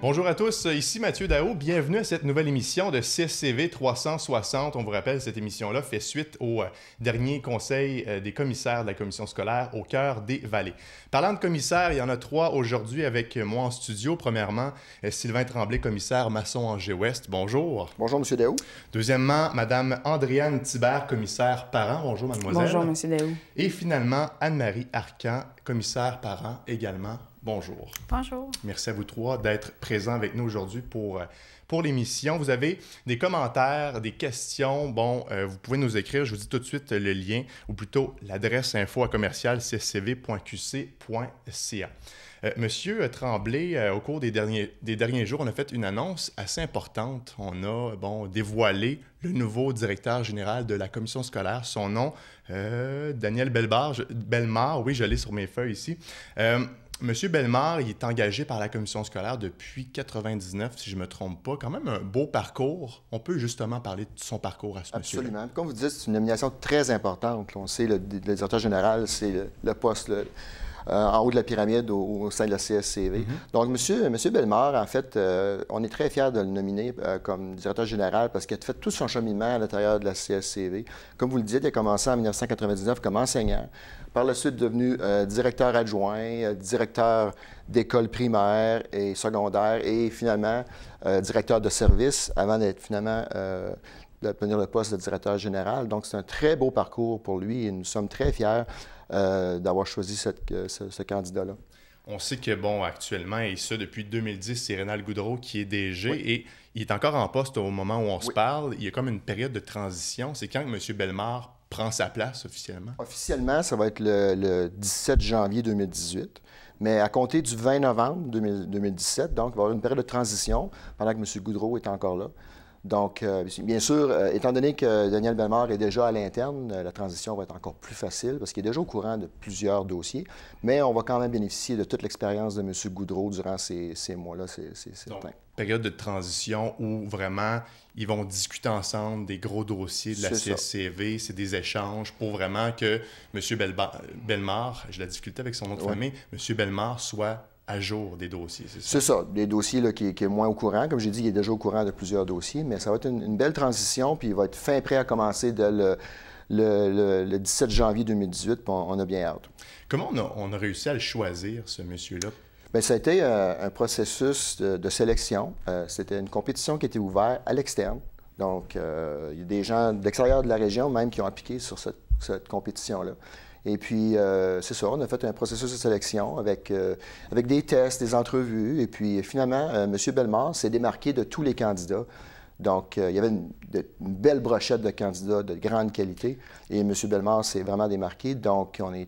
Bonjour à tous, ici Mathieu Daou. Bienvenue à cette nouvelle émission de CSCV 360. On vous rappelle, cette émission-là fait suite au dernier conseil des commissaires de la commission scolaire au cœur des vallées. Parlant de commissaires, il y en a 3 aujourd'hui avec moi en studio. Premièrement, Sylvain Tremblay, commissaire Masson-Angers-Ouest. Bonjour. Bonjour, M. Daou. Deuxièmement, Mme Andréane Thibert, commissaire parent. Bonjour, mademoiselle. Bonjour, M. Daou. Et finalement, Anne-Marie Arcan, commissaire parent également. Bonjour. Bonjour. Merci à vous 3 d'être présents avec nous aujourd'hui pour l'émission. Vous avez des commentaires, des questions. Vous pouvez nous écrire. Je vous dis tout de suite le lien, ou plutôt l'adresse info@cscv.qc.ca. Monsieur Tremblay, au cours des derniers jours, on a fait une annonce assez importante. On a dévoilé le nouveau directeur général de la commission scolaire. Son nom, Daniel Bellemare. Oui, je l'ai sur mes feuilles ici. Monsieur Bellemare, il est engagé par la commission scolaire depuis 1999, si je ne me trompe pas. Quand même un beau parcours. On peut justement parler de son parcours à ce monsieur-là. Absolument. Comme vous dites, c'est une nomination très importante. On sait, le directeur général, c'est le poste en haut de la pyramide au sein de la CSCV. Donc, M. Bellemare, en fait, on est très fiers de le nominer comme directeur général parce qu'il a fait tout son cheminement à l'intérieur de la CSCV. Comme vous le dites, il a commencé en 1999 comme enseignant. Par la suite, devenu directeur adjoint, directeur d'école primaire et secondaire et finalement directeur de service avant d'être finalement d'obtenir le poste de directeur général. Donc, c'est un très beau parcours pour lui et nous sommes très fiers d'avoir choisi ce candidat-là. On sait que, actuellement, et ça depuis 2010, c'est Rénal Goudreau qui est DG et il est encore en poste au moment où on se parle. Il y a comme une période de transition. C'est quand que M. Bellemare prend sa place officiellement? Officiellement, ça va être le 17 janvier 2018. Mais à compter du 20 novembre 2017, donc, il va y avoir une période de transition pendant que M. Goudreau est encore là. Donc, bien sûr, étant donné que Daniel Bellemare est déjà à l'interne, la transition va être encore plus facile parce qu'il est déjà au courant de plusieurs dossiers, mais on va quand même bénéficier de toute l'expérience de M. Goudreau durant ces mois-là, c'est certain. Période de transition où vraiment ils vont discuter ensemble des gros dossiers de la CSCV, c'est des échanges pour vraiment que M. Bellemare, j'ai la difficulté avec son nom de famille, M. Bellemare soit à jour des dossiers, c'est ça? C'est ça, des dossiers là, qui est moins au courant. Comme j'ai dit, il est déjà au courant de plusieurs dossiers, mais ça va être une belle transition, puis il va être fin prêt à commencer dès le 17 janvier 2018, puis on a bien hâte. Comment on a réussi à le choisir, ce monsieur-là? Bien, ça a été un processus de sélection. C'était une compétition qui était ouverte à l'externe. Donc, il y a des gens de l'extérieur de la région même qui ont appliqué sur cette compétition-là. Et puis, c'est ça, on a fait un processus de sélection avec des tests, des entrevues. Et puis, finalement, M. Bellemare s'est démarqué de tous les candidats. Donc, il y avait une belle brochette de candidats de grande qualité. Et M. Bellemare s'est vraiment démarqué. Donc, on est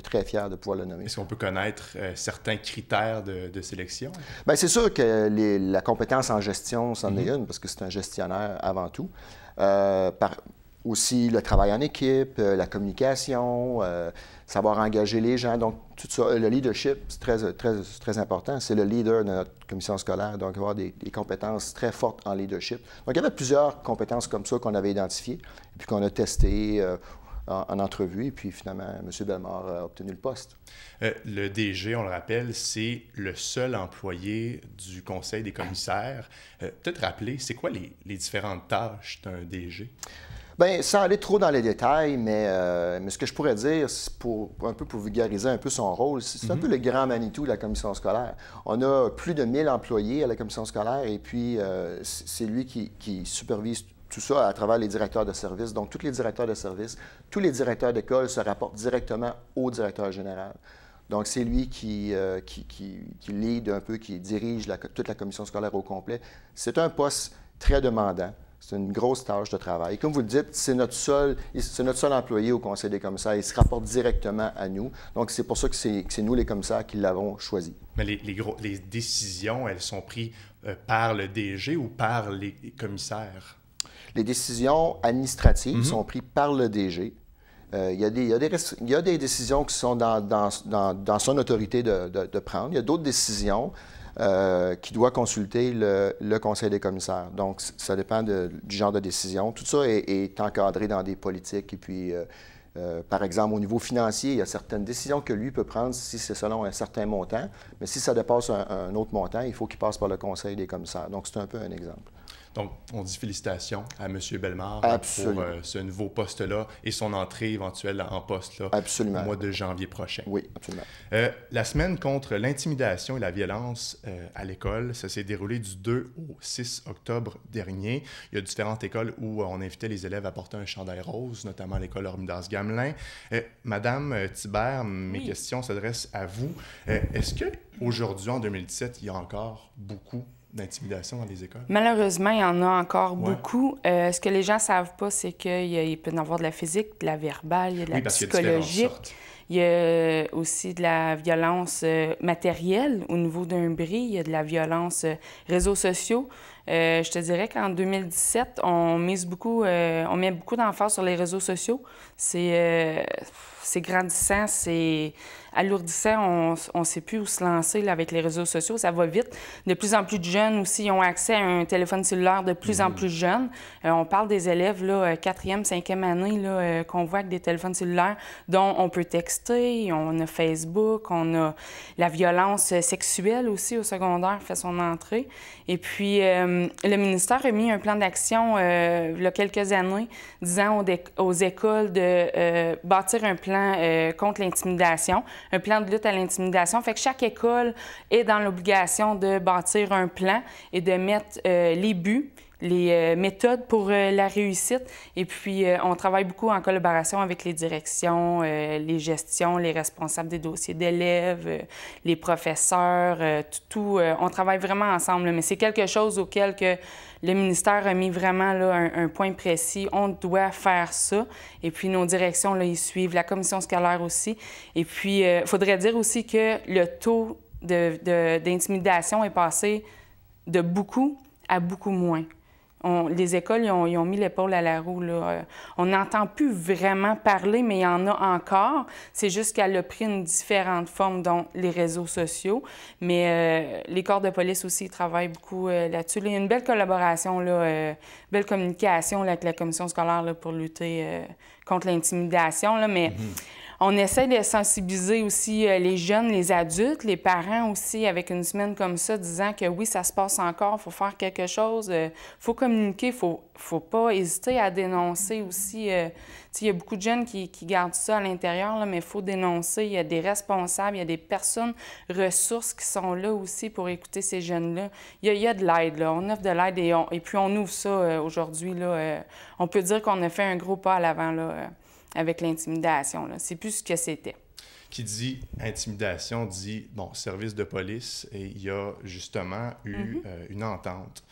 très fiers de pouvoir le nommer. Est-ce qu'on peut connaître certains critères de sélection? Bien, c'est sûr que la compétence en gestion, c'en est une, parce que c'est un gestionnaire avant tout. Aussi le travail en équipe, la communication, savoir engager les gens. Donc, tout ça, le leadership, c'est très important. C'est le leader de notre commission scolaire, donc avoir des compétences très fortes en leadership. Donc, il y avait plusieurs compétences comme ça qu'on avait identifiées, et puis qu'on a testées en entrevue, et puis finalement, M. Bellemare a obtenu le poste. Le DG, on le rappelle, c'est le seul employé du Conseil des commissaires. Peut-être rappeler, c'est quoi les différentes tâches d'un DG? Bien, sans aller trop dans les détails, mais ce que je pourrais dire, c'est pour vulgariser un peu son rôle, c'est un peu le grand Manitou de la commission scolaire. On a plus de 1000 employés à la commission scolaire et puis c'est lui qui supervise tout ça à travers les directeurs de service. Donc, tous les directeurs de service, tous les directeurs d'école se rapportent directement au directeur général. Donc, c'est lui qui lead un peu, qui dirige toute la commission scolaire au complet. C'est un poste très demandant. C'est une grosse tâche de travail. Et comme vous le dites, c'est notre seul employé au Conseil des commissaires. Il se rapporte directement à nous. Donc, c'est pour ça que c'est nous, les commissaires, qui l'avons choisi. Mais les décisions, elles sont prises par le DG ou par les commissaires? Les décisions administratives sont prises par le DG. Il y a des décisions qui sont dans son autorité de prendre. Il y a d'autres décisions qui doit consulter le Conseil des commissaires. Donc, ça dépend du genre de décision. Tout ça est encadré dans des politiques et puis Par exemple, au niveau financier, il y a certaines décisions que lui peut prendre si c'est selon un certain montant, mais si ça dépasse un autre montant, il faut qu'il passe par le conseil des commissaires. Donc, c'est un peu un exemple. Donc, on dit félicitations à M. Bellemare Absolument. pour ce nouveau poste-là et son entrée éventuelle en poste là, Absolument. au mois de janvier prochain. Oui, absolument. La semaine contre l'intimidation et la violence à l'école, ça s'est déroulé du 2 au 6 octobre dernier. Il y a différentes écoles où on invitait les élèves à porter un chandail rose, notamment l'école Hormidas-Gamelin. Madame Thibert, mes questions s'adressent à vous. Est-ce qu'aujourd'hui, en 2017, il y a encore beaucoup d'intimidation dans les écoles? Malheureusement, il y en a encore beaucoup. Ce que les gens ne savent pas, c'est qu'il peut y avoir de la physique, de la verbale, il y a de la psychologique. Il y a aussi de la violence matérielle au niveau d'un bris. Il y a de la violence réseaux sociaux. Je te dirais qu'en 2017, on met beaucoup d'emphase sur les réseaux sociaux. C'est grandissant, c'est alourdissant. On ne sait plus où se lancer là, avec les réseaux sociaux. Ça va vite. De plus en plus de jeunes aussi ont accès à un téléphone cellulaire de plus en plus jeunes. On parle des élèves, là, 4e, 5e année, là, qu'on voit avec des téléphones cellulaires dont on peut texter. On a Facebook, on a la violence sexuelle aussi au secondaire fait son entrée. Et puis, le ministère a mis un plan d'action il y a quelques années disant aux écoles de bâtir un plan contre l'intimidation, un plan de lutte à l'intimidation. Fait que chaque école est dans l'obligation de bâtir un plan et de mettre les buts, les méthodes pour la réussite. Et puis, on travaille beaucoup en collaboration avec les directions, les gestions, les responsables des dossiers d'élèves, les professeurs, on travaille vraiment ensemble. Mais c'est quelque chose auquel que le ministère a mis vraiment là, un point précis. On doit faire ça. Et puis, nos directions, là, ils suivent. La commission scolaire aussi. Et puis, il faudrait dire aussi que le taux d'intimidation est passé de beaucoup à beaucoup moins. Les écoles, ils ont mis l'épaule à la roue. Là. On n'entend plus vraiment parler, mais il y en a encore. C'est juste qu'elle a pris une différente forme, dont les réseaux sociaux. Mais les corps de police aussi travaillent beaucoup là-dessus. Là, il y a une belle collaboration, belle communication là, avec la commission scolaire là, pour lutter contre l'intimidation. Là, mais on essaie de sensibiliser aussi les jeunes, les adultes, les parents aussi, avec une semaine comme ça, disant que oui, ça se passe encore, il faut faire quelque chose, il faut communiquer, il faut pas hésiter à dénoncer aussi. Il y a beaucoup de jeunes qui gardent ça à l'intérieur, là, mais il faut dénoncer. Il y a des responsables, il y a des personnes ressources qui sont là aussi pour écouter ces jeunes-là. Il y a de l'aide, là. On offre de l'aide et puis on ouvre ça aujourd'hui. On peut dire qu'on a fait un gros pas à l'avant là, avec l'intimidation. C'est plus ce que c'était. Qui dit intimidation dit, bon, service de police, et il y a justement eu une entente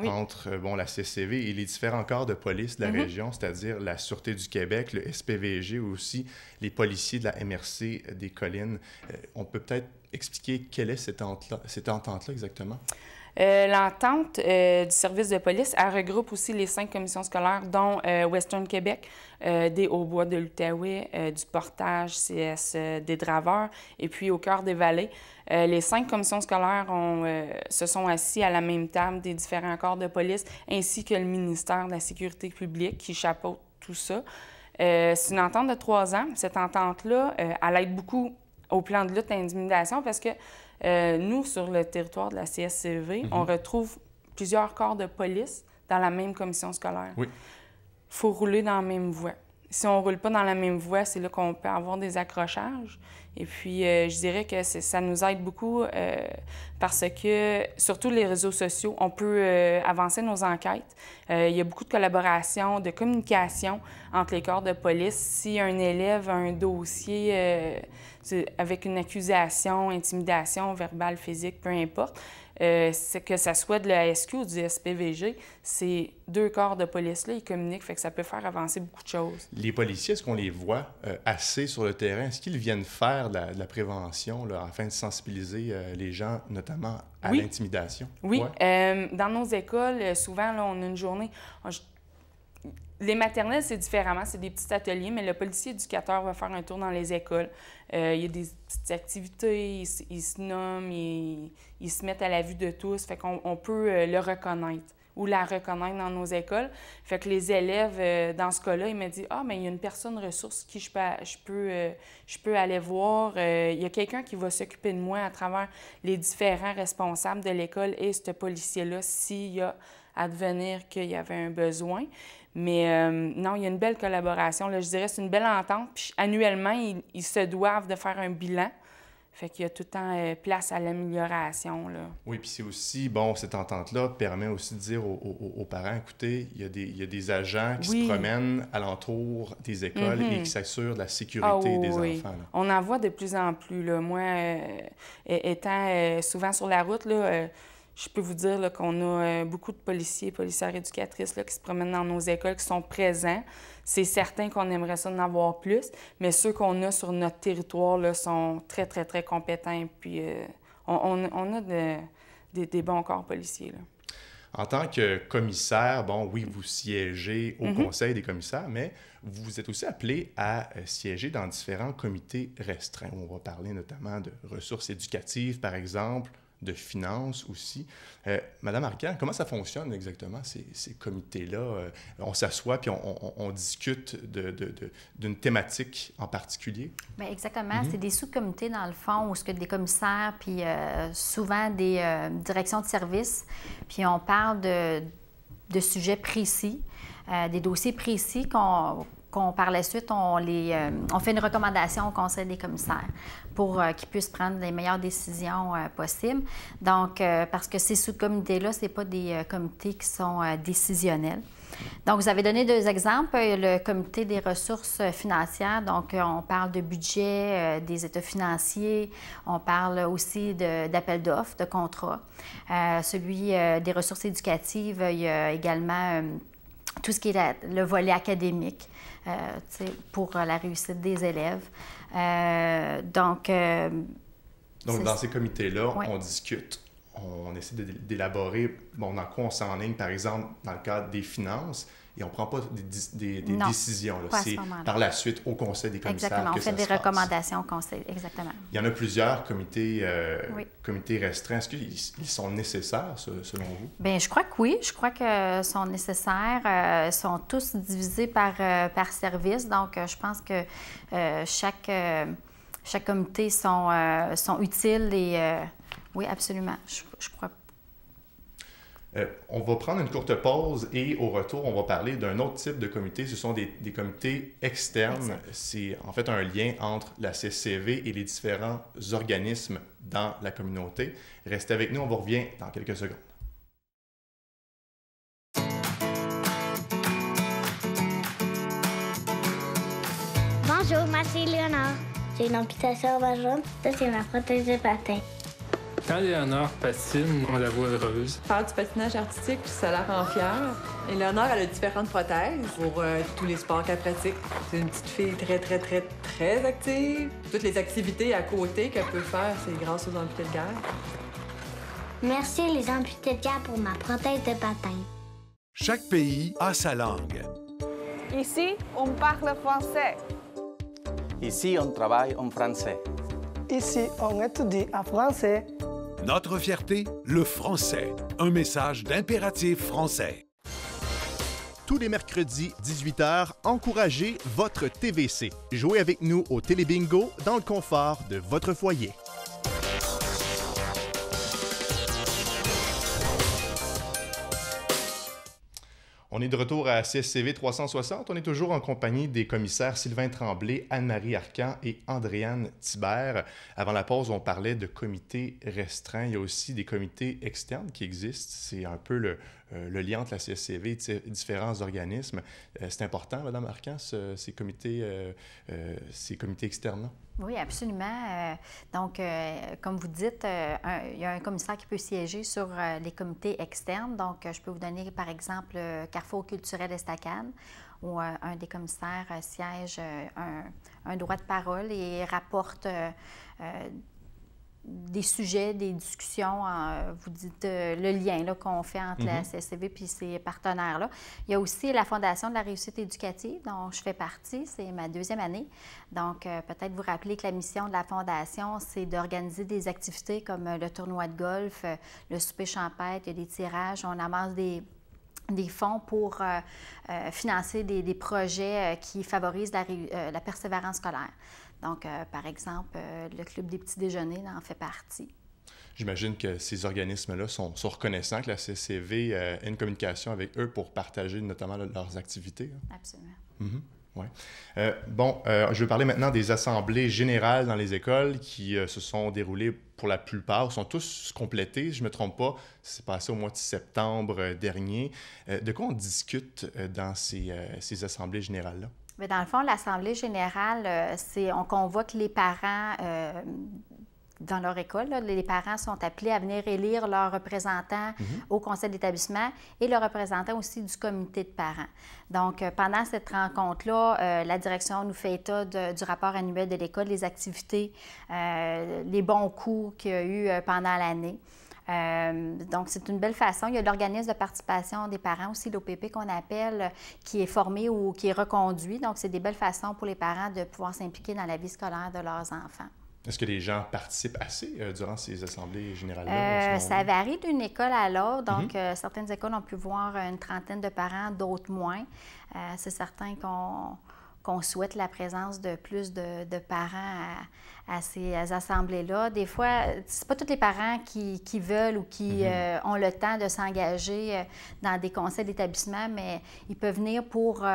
entre la CCV et les différents corps de police de la région, c'est-à-dire la Sûreté du Québec, le SPVG, ou aussi les policiers de la MRC des Collines. On peut peut-être expliquer quelle est cette entente-là exactement? L'entente du service de police, elle regroupe aussi les 5 commissions scolaires, dont Western Québec, des Hauts-Bois de l'Outaouais, du Portage, CS des Draveurs, et puis au cœur des Vallées. Les 5 commissions scolaires se sont assis à la même table des différents corps de police, ainsi que le ministère de la Sécurité publique qui chapeaute tout ça. C'est une entente de 3 ans. Cette entente-là, elle aide beaucoup au plan de lutte à l'intimidation parce que nous, sur le territoire de la CSCV, on retrouve plusieurs corps de police dans la même commission scolaire. Il faut rouler dans la même voie. Si on ne roule pas dans la même voie, c'est là qu'on peut avoir des accrochages. Et puis, je dirais que ça nous aide beaucoup parce que, surtout les réseaux sociaux, on peut avancer nos enquêtes. Il y a beaucoup de collaboration, de communication entre les corps de police. Si un élève a un dossier avec une accusation, intimidation, verbale, physique, peu importe, c'est que ça soit de la SQ ou du SPVG, ces 2 corps de police-là, ils communiquent, fait que ça peut faire avancer beaucoup de choses. Les policiers, est-ce qu'on les voit assez sur le terrain? Est-ce qu'ils viennent faire de la prévention là, afin de sensibiliser les gens, notamment à l'intimidation? Oui. Dans nos écoles, souvent, là, on a une journée... Les maternelles, c'est différemment, c'est des petits ateliers, mais le policier éducateur va faire un tour dans les écoles. Il y a des petites activités, ils se nomment, ils se mettent à la vue de tous, fait qu'on peut le reconnaître. ou la reconnaître dans nos écoles. Fait que les élèves, dans ce cas-là, ils me disent « Ah, mais il y a une personne ressource qui je peux aller voir. Il y a quelqu'un qui va s'occuper de moi à travers les différents responsables de l'école et ce policier-là s'il y a advenir qu'il y avait un besoin. » Mais non, il y a une belle collaboration. Là, je dirais que c'est une belle entente. Puis annuellement, ils se doivent de faire un bilan. Fait qu'il y a tout le temps place à l'amélioration. Oui, puis c'est aussi, cette entente-là permet aussi de dire aux parents, écoutez, il y a des agents qui se promènent alentour des écoles et qui s'assurent de la sécurité des enfants. Là. On en voit de plus en plus. Là. Moi, étant souvent sur la route, là, je peux vous dire là, qu'on a beaucoup de policières éducatrices là, qui se promènent dans nos écoles, qui sont présents. C'est certain qu'on aimerait ça en avoir plus, mais ceux qu'on a sur notre territoire là, sont très, très, très compétents. Puis on a des bons corps policiers. Là. En tant que commissaire, oui, vous siégez au Conseil des commissaires, mais vous êtes aussi appelé à siéger dans différents comités restreints. On va parler notamment de ressources éducatives, par exemple, de finances aussi. Madame Arcan, comment ça fonctionne exactement, ces comités-là? On s'assoit puis on discute d'une thématique en particulier? Bien, exactement. C'est des sous-comités, dans le fond, où ce que des commissaires, puis souvent des directions de services, puis on parle de sujets précis, des dossiers précis qu'on par la suite, on fait une recommandation au Conseil des commissaires pour qu'ils puissent prendre les meilleures décisions possibles. Donc, parce que ces sous-comités-là, ce n'est pas des comités qui sont décisionnels. Donc, vous avez donné 2 exemples. Le comité des ressources financières, donc on parle de budget, des états financiers, on parle aussi d'appels d'offres, de contrats. Celui des ressources éducatives, il y a également tout ce qui est le volet académique pour la réussite des élèves. Donc, dans ces comités-là, on discute, on essaie d'élaborer, dans quoi on s'enligne, par exemple, dans le cadre des finances, et on ne prend pas des décisions. C'est par la suite au Conseil des commissaires. Exactement, on fait des recommandations au Conseil, exactement. Il y en a plusieurs comités restreints. Est-ce qu'ils sont nécessaires, selon vous? Bien, je crois que oui. Je crois qu'ils sont nécessaires. Ils sont tous divisés par service. Donc, je pense que chaque comité sont utiles et oui, absolument. Je crois. On va prendre une courte pause et au retour, on va parler d'un autre type de comité. Ce sont des comités externes. C'est en fait un lien entre la CSCV et les différents organismes dans la communauté. Restez avec nous, on vous revient dans quelques secondes. Bonjour, moi c'est Léonard. J'ai une amputation avant jambe. Ça, c'est ma prothèse de patin. Quand Léonard patine, on la voit heureuse. Faire du patinage artistique, ça la rend fière. Et Léonard, elle a différentes prothèses pour tous les sports qu'elle pratique. C'est une petite fille très, très, très, très active. Toutes les activités à côté qu'elle peut faire, c'est grâce aux amputés de guerre. Merci les amputés de guerre pour ma prothèse de patin. Chaque pays a sa langue. Ici, on parle français. Ici, on travaille en français. Ici, on étudie en français. Notre fierté, le français. Un message d'impératif français. Tous les mercredis, 18h, encouragez votre TVC. Jouez avec nous au Télébingo dans le confort de votre foyer. On est de retour à CSCV 360. On est toujours en compagnie des commissaires Sylvain Tremblay, Anne-Marie Arcan et Andréane Thibert. Avant la pause, on parlait de comités restreints. Il y a aussi des comités externes qui existent. C'est un peu le lien entre la CSCV et différents organismes. C'est important, Mme Arcan, ces comités externes-là? Oui, absolument. Donc, comme vous dites, il y a un commissaire qui peut siéger sur les comités externes. Donc, je peux vous donner, par exemple, Carrefour culturel Estacade, où un des commissaires siège un droit de parole et rapporte des sujets, des discussions, vous dites le lien qu'on fait entre la CSCV et ses partenaires-là. Il y a aussi la Fondation de la réussite éducative, dont je fais partie. C'est ma 2e année. Donc, peut-être vous rappeler que la mission de la Fondation, c'est d'organiser des activités comme le tournoi de golf, le souper champêtre, il y a des tirages, on amasse des des fonds pour financer des projets qui favorisent la persévérance scolaire. Donc, par exemple, le Club des petits déjeuners en fait partie. J'imagine que ces organismes-là sont reconnaissants que la CCV ait une communication avec eux pour partager notamment leurs activités. Hein? Absolument. Mm-hmm. Ouais. Je vais parler maintenant des assemblées générales dans les écoles qui se sont déroulées pour la plupart, sont tous complétés, je ne me trompe pas, c'est passé au mois de septembre dernier. De quoi on discute dans ces assemblées générales-là? Bien, dans le fond, l'assemblée générale, on convoque les parents dans leur école. Là, les parents sont appelés à venir élire leurs représentants au conseil d'établissement et le représentant aussi du comité de parents. Donc, pendant cette rencontre-là, la direction nous fait état du rapport annuel de l'école, les activités, les bons coups qu'il y a eu pendant l'année. Donc, c'est une belle façon. Il y a l'organisme de participation des parents aussi, l'OPP qu'on appelle, qui est formé ou qui est reconduit. Donc, c'est des belles façons pour les parents de pouvoir s'impliquer dans la vie scolaire de leurs enfants. Est-ce que les gens participent assez durant ces assemblées générales-là? Ça varie d'une école à l'autre. Donc, certaines écoles ont pu voir une trentaine de parents, d'autres moins. C'est certain qu'on souhaite la présence de plus de parents à ces assemblées-là. Des fois, c'est pas tous les parents qui veulent ou qui ont le temps de s'engager dans des conseils d'établissement, mais ils peuvent venir pour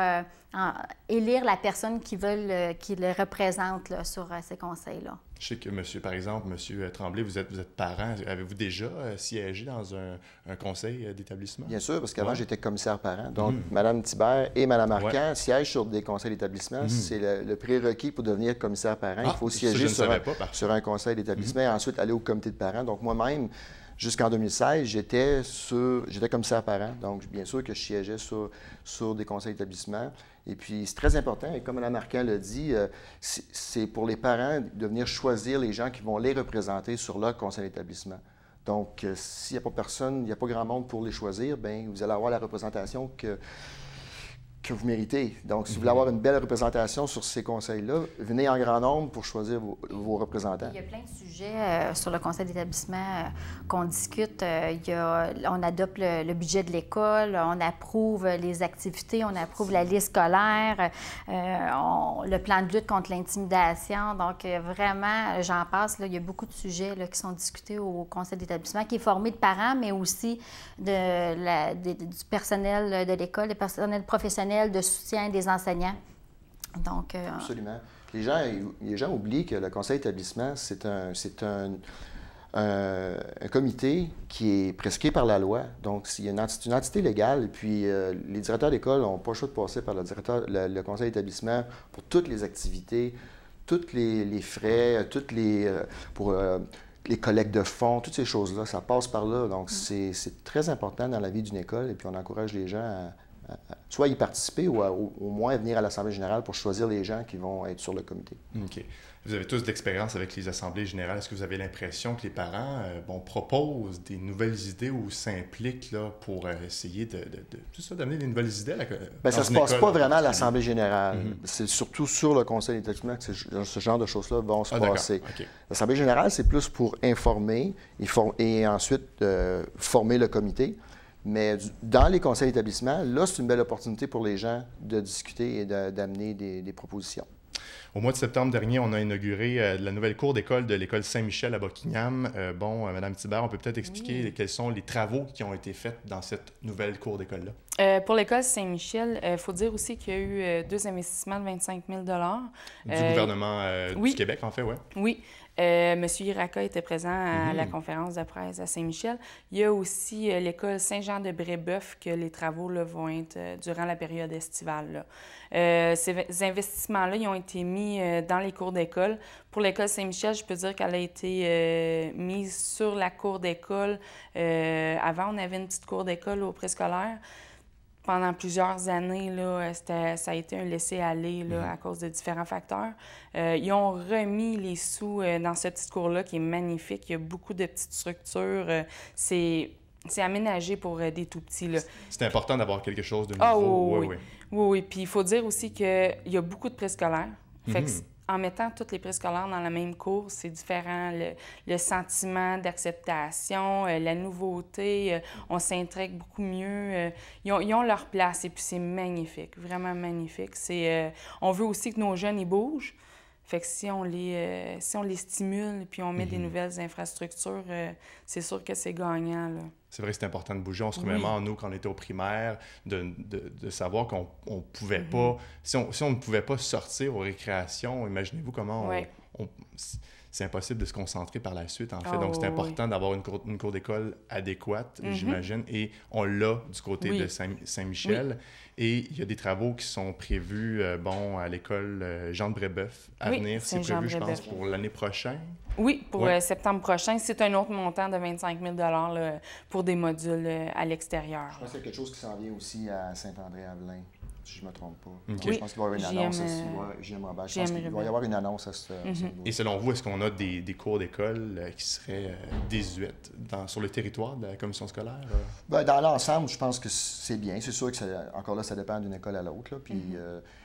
élire la personne qui les représente là, sur ces conseils-là. Je sais que, par exemple, M. Tremblay, vous êtes parent. Avez-vous déjà siégé dans un conseil d'établissement? Bien sûr, parce qu'avant, j'étais commissaire parent. Donc, Mme Thibert et Mme Arcan siègent sur des conseils d'établissement. C'est le prérequis pour devenir commissaire parent. Il faut siéger sur un conseil d'établissement et ensuite aller au comité de parents. Donc, moi-même, jusqu'en 2016, j'étais commissaire parent. Donc, bien sûr que je siégeais sur des conseils d'établissement. Et puis, c'est très important, et comme Mme Arcan l'a dit, c'est pour les parents de venir choisir les gens qui vont les représenter sur leur conseil d'établissement. Donc, s'il n'y a pas personne, il n'y a pas grand monde pour les choisir, bien, vous allez avoir la représentation que vous méritez. Donc, si vous voulez avoir une belle représentation sur ces conseils-là, venez en grand nombre pour choisir vos représentants. Il y a plein de sujets sur le conseil d'établissement qu'on discute. On adopte le budget de l'école, on approuve les activités, on approuve la liste scolaire, le plan de lutte contre l'intimidation. Donc, vraiment, j'en passe, là, il y a beaucoup de sujets là, qui sont discutés au conseil d'établissement, qui est formé de parents, mais aussi du personnel de l'école, des personnels professionnels de soutien des enseignants. Donc, absolument. Les gens oublient que le conseil d'établissement, c'est un comité qui est prescrit par la loi. Donc, c'est une entité légale. Et puis, les directeurs d'école n'ont pas le choix de passer par le conseil d'établissement pour toutes les activités, tous les frais, pour les collectes de fonds, toutes ces choses-là, ça passe par là. Donc, c'est très important dans la vie d'une école. Et puis, on encourage les gens à soit y participer ou au moins venir à l'Assemblée générale pour choisir les gens qui vont être sur le comité. OK. Vous avez tous d'expérience avec les assemblées générales. Est-ce que vous avez l'impression que les parents proposent des nouvelles idées ou s'impliquent là, pour essayer d'amener des nouvelles idées? Bien, ça ne se passe pas vraiment à l'Assemblée générale. C'est surtout sur le conseil d'établissement que ce genre de choses-là vont se passer. Okay. L'Assemblée générale, c'est plus pour informer et ensuite former le comité. Mais dans les conseils d'établissement, là, c'est une belle opportunité pour les gens de discuter et d'amener des propositions. Au mois de septembre dernier, on a inauguré la nouvelle cour d'école de l'école Saint-Michel à Buckingham. Mme Thibert, on peut peut-être expliquer quels sont les travaux qui ont été faits dans cette nouvelle cour d'école-là? Pour l'école Saint-Michel, il faut dire aussi qu'il y a eu 2 investissements de 25 000 $ du gouvernement du Québec, en fait, oui. Oui. M. Iraka était présent à la conférence de presse à Saint-Michel. Il y a aussi l'école Saint-Jean-de-Brébeuf que les travaux là, vont être durant la période estivale. Ces investissements-là, ils ont été mis dans les cours d'école. Pour l'école Saint-Michel, je peux dire qu'elle a été mise sur la cour d'école. Avant, on avait une petite cour d'école au préscolaire. Pendant plusieurs années, là, ça a été un laisser-aller là, à cause de différents facteurs. Ils ont remis les sous dans cette petite cour-là qui est magnifique. Il y a beaucoup de petites structures. C'est aménagé pour des tout-petits. C'est important d'avoir quelque chose de nouveau. Oui. Puis il faut dire aussi qu'il y a beaucoup de préscolaires. Fait que en mettant tous les préscolaires dans la même cour, c'est différent. Le sentiment d'acceptation, la nouveauté, on s'intègre beaucoup mieux. Ils ont leur place et puis c'est magnifique, vraiment magnifique. On veut aussi que nos jeunes, ils bougent. Fait que si on les stimule puis on met des nouvelles infrastructures, c'est sûr que c'est gagnant, là. C'est vrai que c'est important de bouger. On se remémore, nous, quand on était au primaire, de savoir qu'on pouvait pas... Si on ne pouvait pas sortir aux récréations, imaginez-vous comment c'est impossible de se concentrer par la suite, en fait. Donc, c'est important d'avoir une cour d'école adéquate, j'imagine, et on l'a du côté de Saint-Michel. Oui. Et il y a des travaux qui sont prévus, à l'école Jean de Brébeuf à venir. C'est prévu, je pense, pour l'année prochaine. Oui, pour septembre prochain. C'est un autre montant de 25 000 là, pour des modules à l'extérieur. Je pense qu'il y a quelque chose qui s'en vient aussi à Saint-André-Avelin, si je ne me trompe pas. Okay. Je pense qu'il va y avoir une annonce aussi. Je pense qu'il va y avoir une annonce à ce niveau. Et selon vous, est-ce qu'on a des cours d'école qui seraient désuètes sur le territoire de la commission scolaire? Dans l'ensemble, je pense que c'est bien. C'est sûr que, encore là, ça dépend d'une école à l'autre. Puis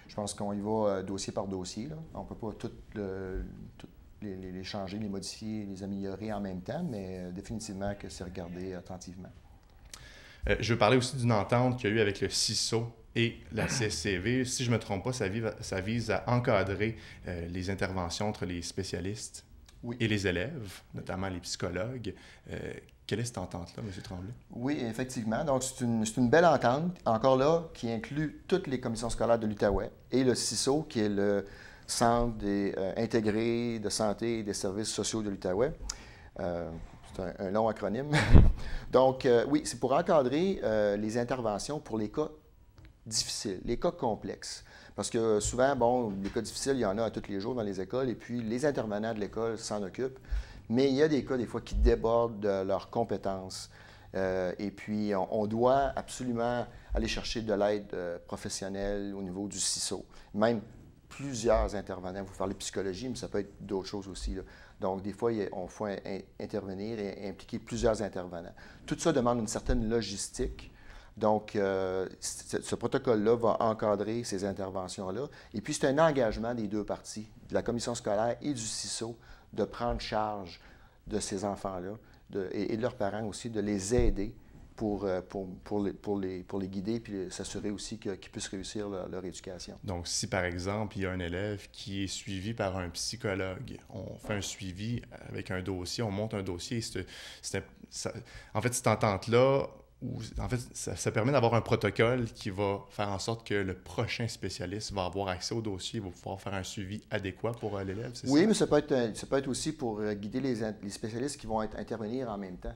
je pense qu'on y va dossier par dossier. Là. On ne peut pas tout les changer, les modifier, les améliorer en même temps, mais définitivement que c'est regardé attentivement. Je veux parler aussi d'une entente qu'il y a eu avec le CISO et la CSCV. Si je ne me trompe pas, ça vise à encadrer les interventions entre les spécialistes et les élèves, notamment les psychologues. Quelle est cette entente-là, M. Tremblay? Oui, effectivement. Donc, c'est une belle entente, encore là, qui inclut toutes les commissions scolaires de l'Outaouais et le CISO, qui est le Centre intégré de santé et des services sociaux de l'Outaouais. C'est un long acronyme. Donc, oui, c'est pour encadrer les interventions pour les cas difficiles, les cas complexes. Parce que souvent, les cas difficiles, il y en a à tous les jours dans les écoles, et puis les intervenants de l'école s'en occupent. Mais il y a des cas, des fois, qui débordent de leurs compétences. Et puis, on doit absolument aller chercher de l'aide professionnelle au niveau du CISO. Même plusieurs intervenants. Vous parlez de psychologie, mais ça peut être d'autres choses aussi, là. Donc, des fois, on faut intervenir et impliquer plusieurs intervenants. Tout ça demande une certaine logistique. Donc, ce protocole-là va encadrer ces interventions-là. Et puis, c'est un engagement des deux parties, de la commission scolaire et du CISO, de prendre charge de ces enfants-là et de leurs parents aussi, de les aider pour les guider puis s'assurer aussi qu'ils puissent réussir leur éducation. Donc, si par exemple, il y a un élève qui est suivi par un psychologue, on fait un suivi avec un dossier, on monte un dossier. En fait, cette entente-là, ça permet d'avoir un protocole qui va faire en sorte que le prochain spécialiste va avoir accès au dossier, va pouvoir faire un suivi adéquat pour l'élève, c'est ça? Oui, mais ça peut être aussi pour guider les spécialistes qui vont intervenir en même temps.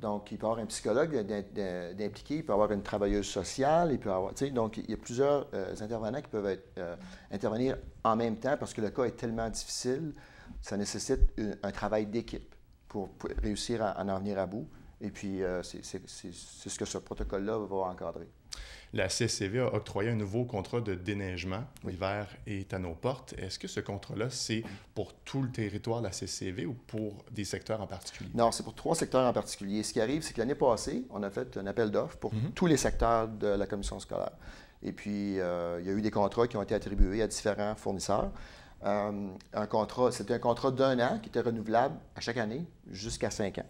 Donc, il peut y avoir un psychologue d'impliqué, il peut y avoir une travailleuse sociale, il peut y avoir, donc il y a plusieurs intervenants qui peuvent intervenir en même temps parce que le cas est tellement difficile, ça nécessite un travail d'équipe pour réussir à en venir à bout. Et puis, c'est ce que ce protocole-là va encadrer. La CSCV a octroyé un nouveau contrat de déneigement. L'hiver est à nos portes. Est-ce que ce contrat-là, c'est pour tout le territoire de la CSCV ou pour des secteurs en particulier? Non, c'est pour 3 secteurs en particulier. Ce qui arrive, c'est que l'année passée, on a fait un appel d'offres pour tous les secteurs de la commission scolaire. Et puis, il y a eu des contrats qui ont été attribués à différents fournisseurs. C'était un contrat d'1 an qui était renouvelable à chaque année jusqu'à 5 ans.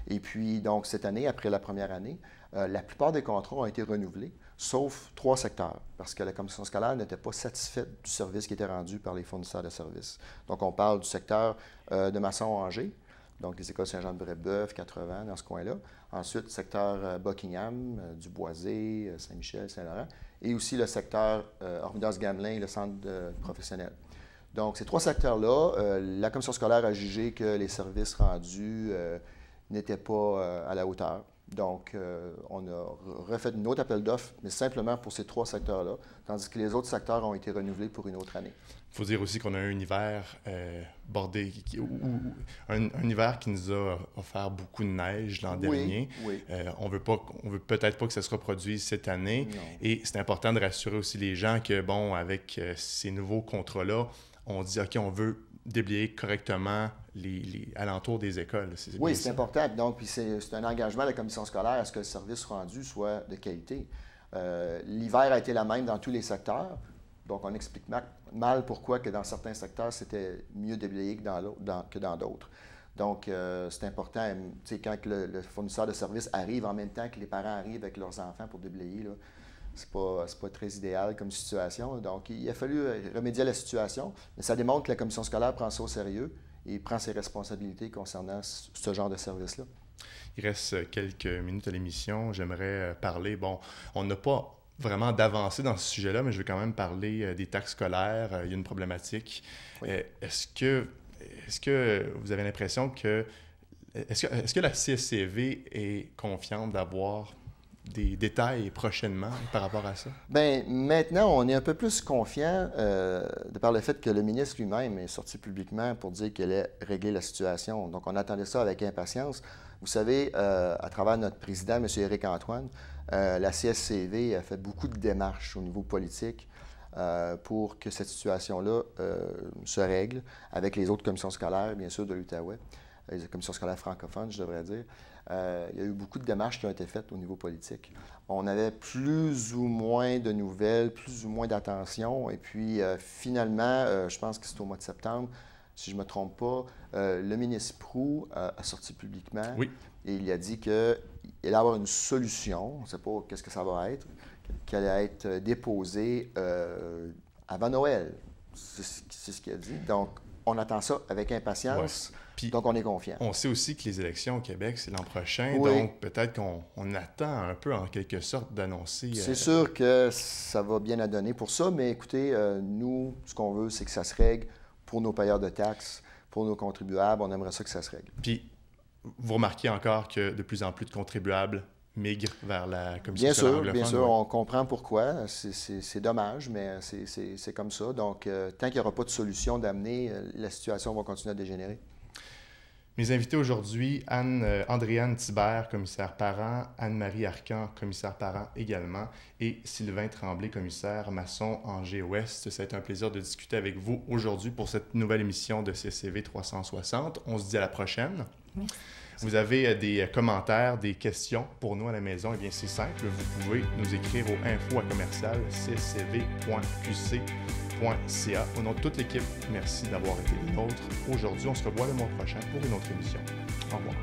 Et puis, donc, cette année, après la première année, la plupart des contrats ont été renouvelés, sauf 3 secteurs, parce que la commission scolaire n'était pas satisfaite du service qui était rendu par les fournisseurs de services. Donc, on parle du secteur de Masson-Angers, donc les écoles Saint-Jean-de-Brébeuf, 80, dans ce coin-là. Ensuite, secteur Buckingham, Duboisé, Saint-Michel, Saint-Laurent, et aussi le secteur Hormidas-Gamelin, le centre professionnel. Donc, ces 3 secteurs-là, la commission scolaire a jugé que les services rendus n'étaient pas à la hauteur. Donc, on a refait une autre appel d'offres, mais simplement pour ces 3 secteurs-là, tandis que les autres secteurs ont été renouvelés pour une autre année. Il faut dire aussi qu'on a eu un hiver bordé, un hiver qui nous a offert beaucoup de neige l'an dernier. Oui. On veut peut-être pas que ça se reproduise cette année. Non. Et c'est important de rassurer aussi les gens que, bon, avec ces nouveaux contrats-là, on dit, OK, on veut déblayer correctement les alentours des écoles. Oui, c'est important. Donc, puis c'est un engagement de la commission scolaire à ce que le service rendu soit de qualité. L'hiver a été la même dans tous les secteurs. Donc, on explique mal pourquoi que dans certains secteurs, c'était mieux déblayé que dans d'autres. Donc, c'est important, quand le fournisseur de services arrive en même temps que les parents arrivent avec leurs enfants pour déblayer, là, c'est pas très idéal comme situation. Donc, il a fallu remédier à la situation, mais ça démontre que la commission scolaire prend ça au sérieux et prend ses responsabilités concernant ce genre de service-là. Il reste quelques minutes à l'émission. J'aimerais parler, bon, on n'a pas vraiment d'avancée dans ce sujet-là, mais je vais quand même parler des taxes scolaires. Il y a une problématique. Oui. Est-ce que vous avez l'impression que... Est-ce que la CSCV est confiante d'avoir des détails prochainement par rapport à ça? Bien, maintenant, on est un peu plus confiant de par le fait que le ministre lui-même est sorti publiquement pour dire qu'il allait régler la situation. Donc, on attendait ça avec impatience. Vous savez, à travers notre président, M. Éric Antoine, la CSCV a fait beaucoup de démarches au niveau politique pour que cette situation-là se règle avec les autres commissions scolaires, bien sûr, de l'Outaouais, les commissions scolaires francophones, je devrais dire. Il y a eu beaucoup de démarches qui ont été faites au niveau politique. On avait plus ou moins de nouvelles, plus ou moins d'attention. Et puis, finalement, je pense que c'est au mois de septembre, si je ne me trompe pas, le ministre Proulx a sorti publiquement et il a dit qu'il allait avoir une solution, on ne sait pas qu'est-ce que ça va être, qui allait être déposée avant Noël. C'est ce qu'il a dit. Donc, on attend ça avec impatience. Ouais. Puis, donc, on est confiant. On sait aussi que les élections au Québec, c'est l'an prochain. Oui. Donc, peut-être qu'on attend un peu, en quelque sorte, d'annoncer... C'est sûr que ça va bien à donner pour ça, mais écoutez, nous, ce qu'on veut, c'est que ça se règle pour nos payeurs de taxes, pour nos contribuables. On aimerait ça que ça se règle. Puis, vous remarquez encore que de plus en plus de contribuables migrent vers la commission scolaire anglophone? Bien sûr, on comprend pourquoi. C'est dommage, mais c'est comme ça. Donc, tant qu'il n'y aura pas de solution d'amener, la situation va continuer à dégénérer. Mes invités aujourd'hui, Andréane Thibert, commissaire parent, Anne-Marie Arcan, commissaire parent également, et Sylvain Tremblay, commissaire maçon Angers-Ouest. Ça a été un plaisir de discuter avec vous aujourd'hui pour cette nouvelle émission de CSCV 360. On se dit à la prochaine. Merci. Vous avez des commentaires, des questions pour nous à la maison, eh bien c'est simple, vous pouvez nous écrire au info@cscv.qc.ca. Au nom de toute l'équipe, merci d'avoir été des nôtres. Aujourd'hui, on se revoit le mois prochain pour une autre émission. Au revoir.